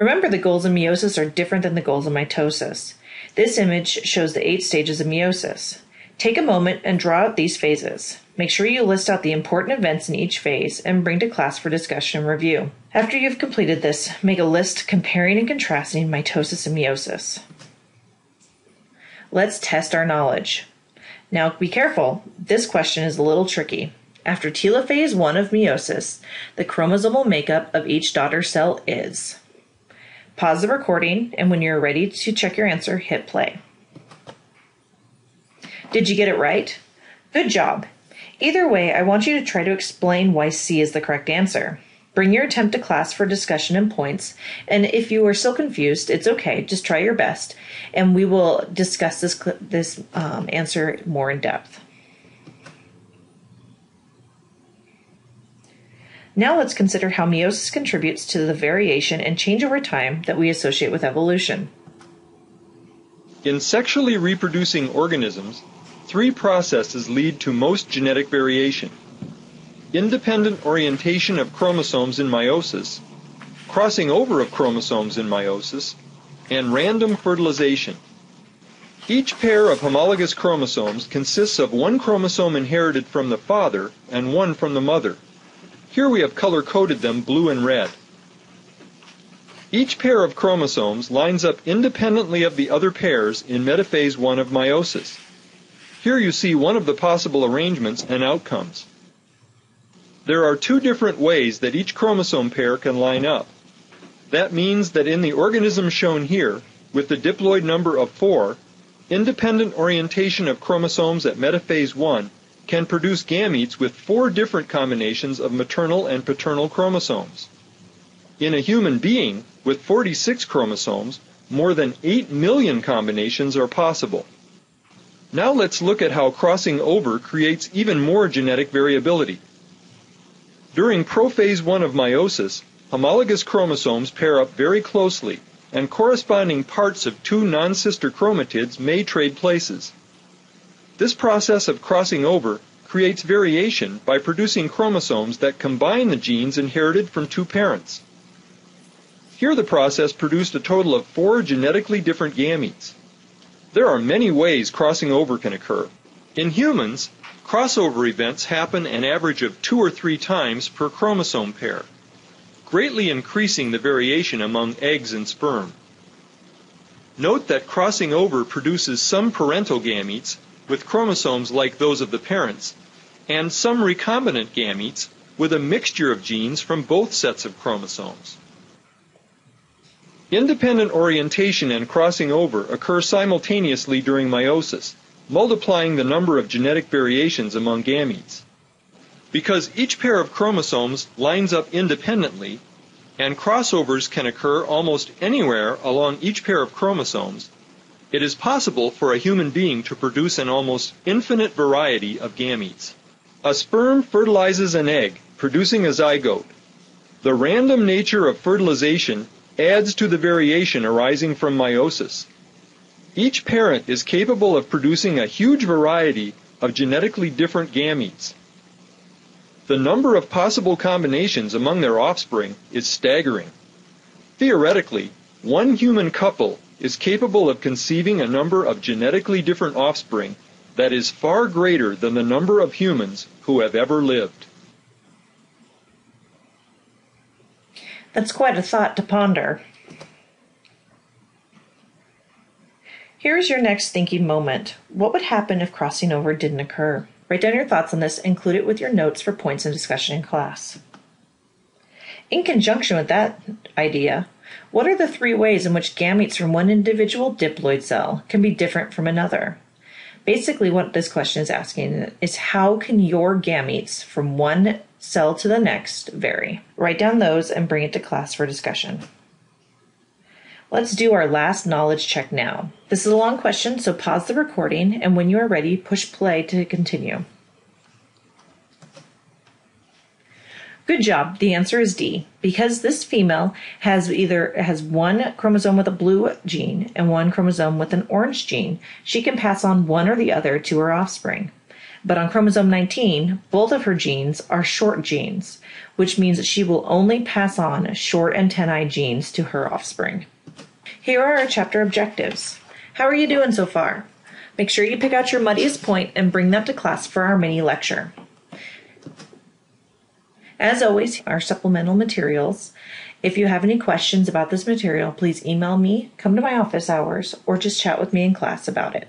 Remember, the goals of meiosis are different than the goals of mitosis. This image shows the 8 stages of meiosis. Take a moment and draw out these phases. Make sure you list out the important events in each phase and bring to class for discussion and review. After you've completed this, make a list comparing and contrasting mitosis and meiosis. Let's test our knowledge. Now be careful, this question is a little tricky. After telophase 1 of meiosis, the chromosomal makeup of each daughter cell is. Pause the recording, and when you're ready to check your answer, hit play. Did you get it right? Good job. Either way, I want you to try to explain why C is the correct answer. Bring your attempt to class for discussion and points, and if you are still confused, it's okay, just try your best, and we will discuss this answer more in depth. Now let's consider how meiosis contributes to the variation and change over time that we associate with evolution. In sexually reproducing organisms, 3 processes lead to most genetic variation: independent orientation of chromosomes in meiosis, crossing over of chromosomes in meiosis, and random fertilization. Each pair of homologous chromosomes consists of 1 chromosome inherited from the father and 1 from the mother. Here we have color-coded them blue and red. Each pair of chromosomes lines up independently of the other pairs in metaphase 1 of meiosis. Here you see one of the possible arrangements and outcomes. There are 2 different ways that each chromosome pair can line up. That means that in the organism shown here, with the diploid number of 4, independent orientation of chromosomes at metaphase 1 can produce gametes with 4 different combinations of maternal and paternal chromosomes. In a human being, with 46 chromosomes, more than 8 million combinations are possible. Now let's look at how crossing over creates even more genetic variability. During prophase 1 of meiosis, homologous chromosomes pair up very closely, and corresponding parts of 2 non-sister chromatids may trade places. This process of crossing over creates variation by producing chromosomes that combine the genes inherited from 2 parents. Here the process produced a total of 4 genetically different gametes. There are many ways crossing over can occur. In humans, crossover events happen an average of 2 or 3 times per chromosome pair, greatly increasing the variation among eggs and sperm. Note that crossing over produces some parental gametes with chromosomes like those of the parents, and some recombinant gametes with a mixture of genes from both sets of chromosomes. Independent orientation and crossing over occur simultaneously during meiosis, multiplying the number of genetic variations among gametes. Because each pair of chromosomes lines up independently, and crossovers can occur almost anywhere along each pair of chromosomes, it is possible for a human being to produce an almost infinite variety of gametes. A sperm fertilizes an egg, producing a zygote. The random nature of fertilization adds to the variation arising from meiosis. Each parent is capable of producing a huge variety of genetically different gametes. The number of possible combinations among their offspring is staggering. Theoretically, one human couple is capable of conceiving a number of genetically different offspring that is far greater than the number of humans who have ever lived. That's quite a thought to ponder. Here's your next thinking moment. What would happen if crossing over didn't occur? Write down your thoughts on this and include it with your notes for points in discussion in class. In conjunction with that idea, what are the 3 ways in which gametes from one individual diploid cell can be different from another? Basically, what this question is asking is how can your gametes from one cell to the next vary? Write down those and bring it to class for discussion. Let's do our last knowledge check now. This is a long question, so pause the recording, and when you are ready, push play to continue. Good job. The answer is D. Because this female has one chromosome with a blue gene and one chromosome with an orange gene, she can pass on one or the other to her offspring. But on chromosome 19, both of her genes are short genes, which means that she will only pass on short antennae genes to her offspring. Here are our chapter objectives. How are you doing so far? Make sure you pick out your muddiest point and bring that to class for our mini lecture. As always, our supplemental materials. If you have any questions about this material, please email me, come to my office hours, or just chat with me in class about it.